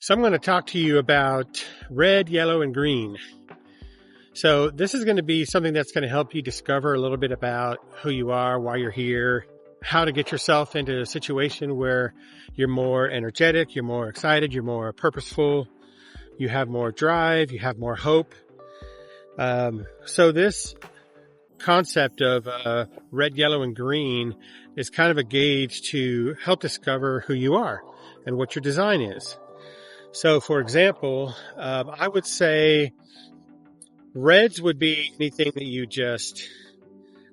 So I'm going to talk to you about red, yellow, and green. So this is going to be something that's going to help you discover a little bit about who you are, why you're here, how to get yourself into a situation where you're more energetic, you're more excited, you're more purposeful, you have more drive, you have more hope. So this concept of red, yellow, and green is kind of a gauge to help discover who you are and what your design is. So, for example, I would say reds would be anything that you just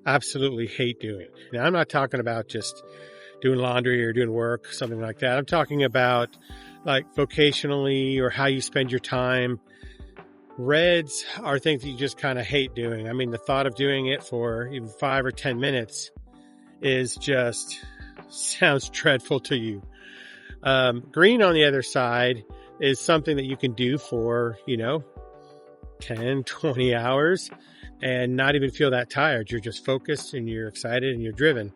absolutely hate doing. Now, I'm not talking about just doing laundry or doing work, something like that. I'm talking about like vocationally or how you spend your time. Reds are things that you just kind of hate doing. I mean, the thought of doing it for even 5 or 10 minutes is just sounds dreadful to you. Green, on the other side, is something that you can do for, 10, 20 hours and not even feel that tired. You're just focused and you're excited and you're driven.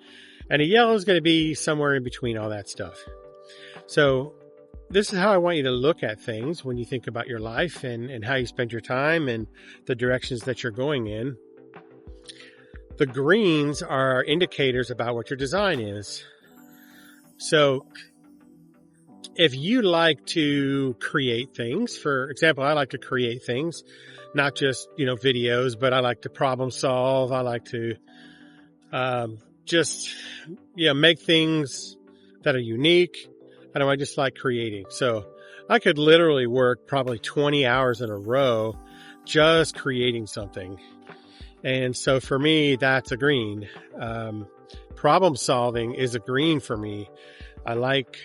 And a yellow is going to be somewhere in between all that stuff. So this is how I want you to look at things when you think about your life and how you spend your time and the directions that you're going in. The greens are indicators about what your design is. So if you like to create things, for example, I like to create things, not just, videos, but I like to problem solve. I like to make things that are unique. And I just like creating. So I could literally work probably 20 hours in a row just creating something. And so for me, that's a green. Problem solving is a green for me. I like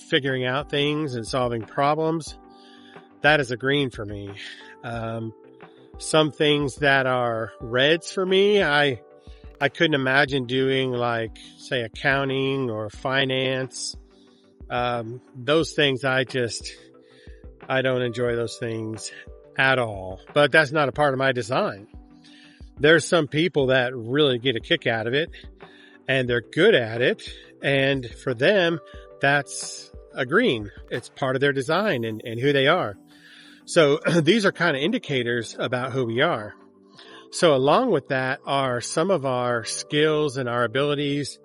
figuring out things and solving problems. That is a green for me. Some things that are reds for me, I couldn't imagine doing, like, say, accounting or finance. Those things, I don't enjoy those things at all. But that's not a part of my design. There's some people that really get a kick out of it and they're good at it. And for them, that's a green. It's part of their design and who they are. So these are kind of indicators about who we are. So along with that are some of our skills and our abilities,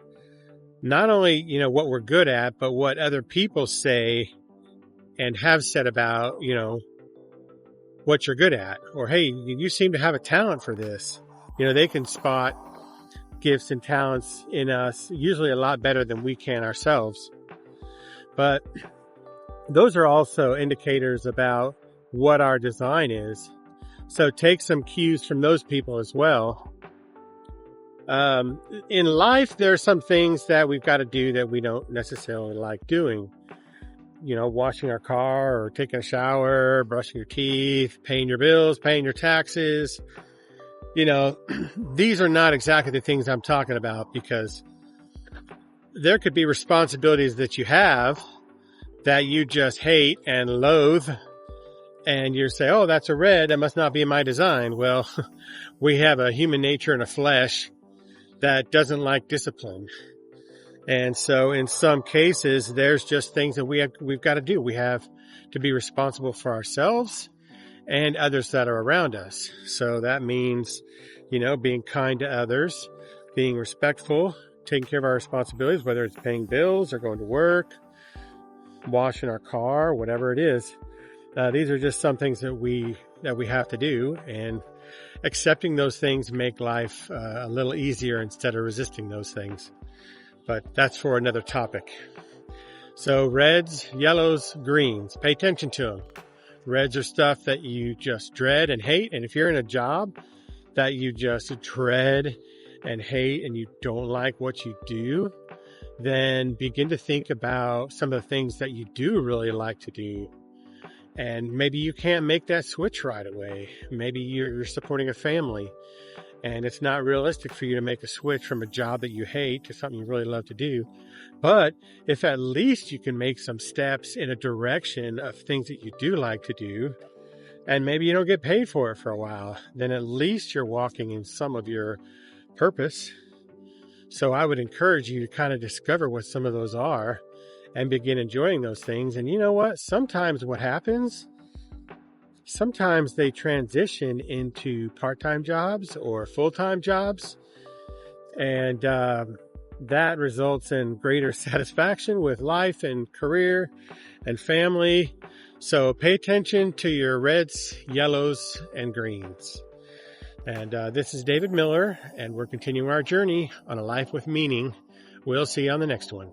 not only, what we're good at, but what other people say and have said about, what you're good at. Or, hey, you seem to have a talent for this. They can spot gifts and talents in us usually a lot better than we can ourselves. But those are also indicators about what our design is. So take some cues from those people as well. In life, there are some things that we've got to do that we don't necessarily like doing. Washing our car or taking a shower, brushing your teeth, paying your bills, paying your taxes. These are not exactly the things I'm talking about, because there could be responsibilities that you have that you just hate and loathe. And you say, oh, that's a red. That must not be my design. Well, we have a human nature and a flesh that doesn't like discipline. And so in some cases, there's just things that we've got to do. We have to be responsible for ourselves and others that are around us. So that means, being kind to others, being respectful, taking care of our responsibilities, whether it's paying bills or going to work, washing our car, whatever it is. These are just some things that we have to do, and accepting those things make life a little easier instead of resisting those things. But that's for another topic. So reds, yellows, greens, pay attention to them. Reds are stuff that you just dread and hate. And if you're in a job that you just dread and hate and you don't like what you do, then begin to think about some of the things that you do really like to do. And maybe you can't make that switch right away. Maybe you're supporting a family and it's not realistic for you to make a switch from a job that you hate to something you really love to do. But if at least you can make some steps in a direction of things that you do like to do, and maybe you don't get paid for it for a while, then at least you're walking in some of your purpose. So I would encourage you to kind of discover what some of those are and begin enjoying those things. And you know what? Sometimes what happens, sometimes they transition into part-time jobs or full-time jobs. And that results in greater satisfaction with life and career and family. So pay attention to your reds, yellows, and greens. And this is David Miller, and we're continuing our journey on a life with meaning. We'll see you on the next one.